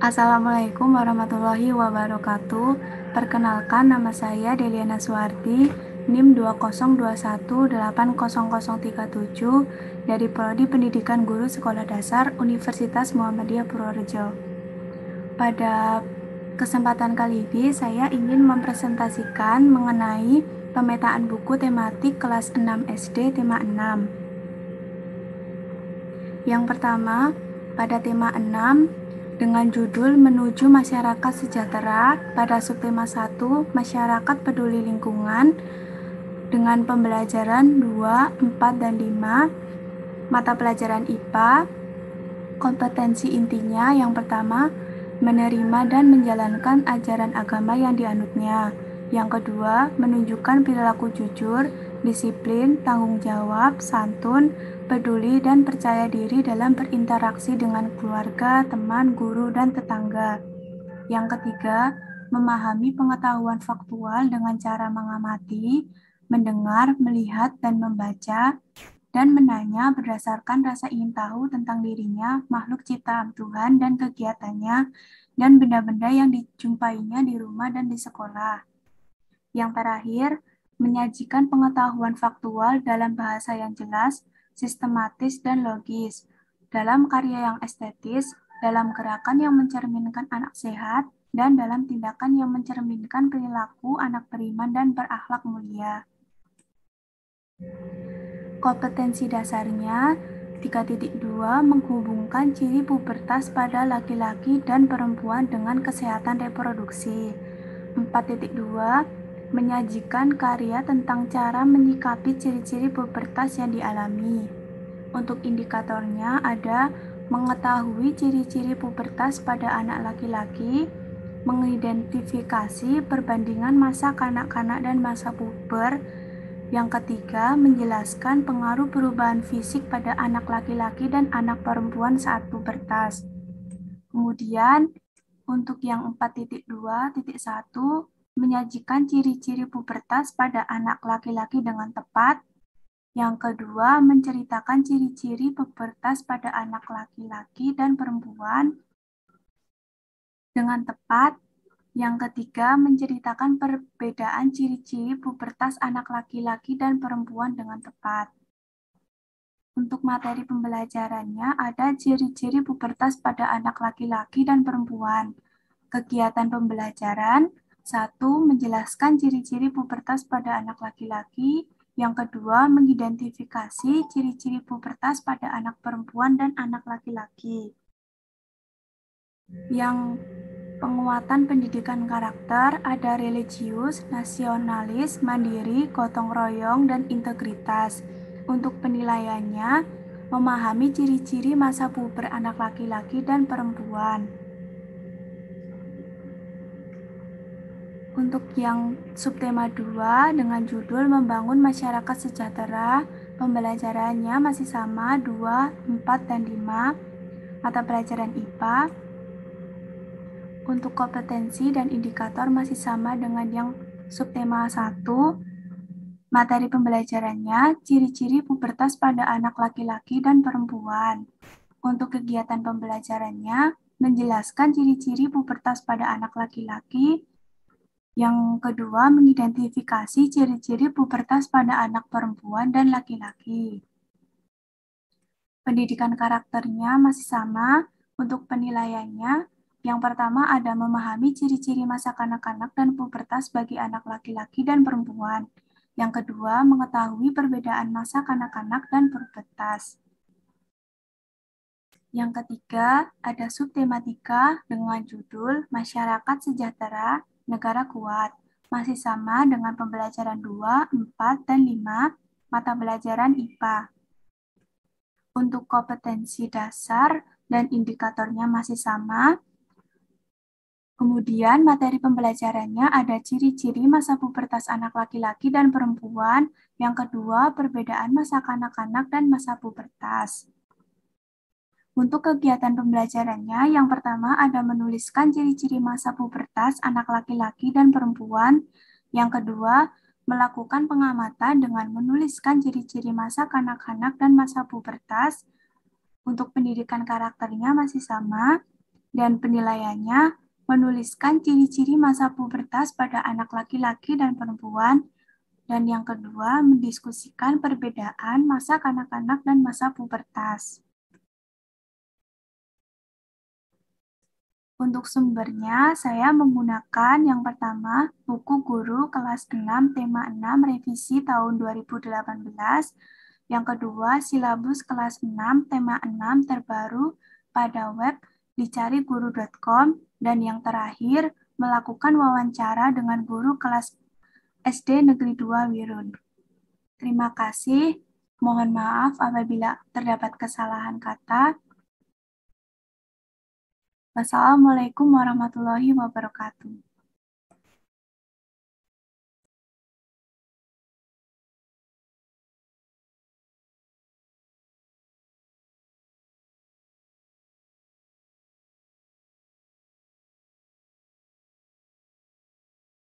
Assalamualaikum warahmatullahi wabarakatuh. Perkenalkan, nama saya Deliana Suwardi, NIM 202180037 dari Prodi Pendidikan Guru Sekolah Dasar Universitas Muhammadiyah Purworejo. Pada kesempatan kali ini, saya ingin mempresentasikan mengenai pemetaan buku tematik kelas 6 SD tema 6. Yang pertama, pada tema 6, dengan judul Menuju Masyarakat Sejahtera, pada subtema 1, Masyarakat Peduli Lingkungan, dengan pembelajaran 2, 4, dan 5, mata pelajaran IPA, kompetensi intinya yang pertama, menerima dan menjalankan ajaran agama yang dianutnya. Yang kedua, menunjukkan perilaku jujur, disiplin, tanggung jawab, santun, peduli, dan percaya diri dalam berinteraksi dengan keluarga, teman, guru, dan tetangga. Yang ketiga, memahami pengetahuan faktual dengan cara mengamati, mendengar, melihat, dan membaca, dan menanya berdasarkan rasa ingin tahu tentang dirinya, makhluk ciptaan Tuhan, dan kegiatannya, dan benda-benda yang dijumpainya di rumah dan di sekolah. Yang terakhir, menyajikan pengetahuan faktual dalam bahasa yang jelas, sistematis, dan logis, dalam karya yang estetis, dalam gerakan yang mencerminkan anak sehat, dan dalam tindakan yang mencerminkan perilaku anak beriman dan berakhlak mulia. Kompetensi dasarnya 3.2 menghubungkan ciri pubertas pada laki-laki dan perempuan dengan kesehatan reproduksi. 4.2 menyajikan karya tentang cara menyikapi ciri-ciri pubertas yang dialami. Untuk indikatornya ada mengetahui ciri-ciri pubertas pada anak laki-laki, mengidentifikasi perbandingan masa kanak-kanak dan masa puber. Yang ketiga, menjelaskan pengaruh perubahan fisik pada anak laki-laki dan anak perempuan saat pubertas. Kemudian, untuk yang 4.2.1, menyajikan ciri-ciri pubertas pada anak laki-laki dengan tepat. Yang kedua, menceritakan ciri-ciri pubertas pada anak laki-laki dan perempuan dengan tepat. Yang ketiga, menceritakan perbedaan ciri-ciri pubertas anak laki-laki dan perempuan dengan tepat. Untuk materi pembelajarannya ada ciri-ciri pubertas pada anak laki-laki dan perempuan. Kegiatan pembelajaran, 1. Menjelaskan ciri-ciri pubertas pada anak laki-laki. Yang kedua, mengidentifikasi ciri-ciri pubertas pada anak perempuan dan anak laki-laki. Yang penguatan pendidikan karakter ada religius, nasionalis, mandiri, gotong royong, dan integritas. Untuk penilaiannya, memahami ciri-ciri masa puber anak laki-laki dan perempuan. Untuk yang subtema 2 dengan judul Membangun Masyarakat Sejahtera, pembelajarannya masih sama 2, 4, dan 5, mata pelajaran IPA. Untuk kompetensi dan indikator masih sama dengan yang subtema 1. Materi pembelajarannya, ciri-ciri pubertas pada anak laki-laki dan perempuan. Untuk kegiatan pembelajarannya, menjelaskan ciri-ciri pubertas pada anak laki-laki. Yang kedua, mengidentifikasi ciri-ciri pubertas pada anak perempuan dan laki-laki. Pendidikan karakternya masih sama. Untuk penilaiannya, yang pertama ada memahami ciri-ciri masa kanak-kanak dan pubertas bagi anak laki-laki dan perempuan. Yang kedua, mengetahui perbedaan masa kanak-kanak dan pubertas. Yang ketiga, ada subtematika dengan judul Masyarakat Sejahtera, Negara Kuat. Masih sama dengan pembelajaran 2, 4, dan 5, mata pelajaran IPA. Untuk kompetensi dasar dan indikatornya masih sama. Kemudian materi pembelajarannya ada ciri-ciri masa pubertas anak laki-laki dan perempuan. Yang kedua, perbedaan masa kanak-kanak dan masa pubertas. Untuk kegiatan pembelajarannya, yang pertama ada menuliskan ciri-ciri masa pubertas anak laki-laki dan perempuan. Yang kedua, melakukan pengamatan dengan menuliskan ciri-ciri masa kanak-kanak dan masa pubertas. Untuk pendidikan karakternya masih sama. Dan penilaiannya menuliskan ciri-ciri masa pubertas pada anak laki-laki dan perempuan. Dan yang kedua, mendiskusikan perbedaan masa kanak-kanak dan masa pubertas. Untuk sumbernya, saya menggunakan yang pertama, buku guru kelas 6, tema 6, revisi tahun 2018. Yang kedua, silabus kelas 6, tema 6, terbaru pada web dicariguru.com. Dan yang terakhir, melakukan wawancara dengan guru kelas SD Negeri 2 Wirun. Terima kasih. Mohon maaf apabila terdapat kesalahan kata. Wassalamualaikum warahmatullahi wabarakatuh.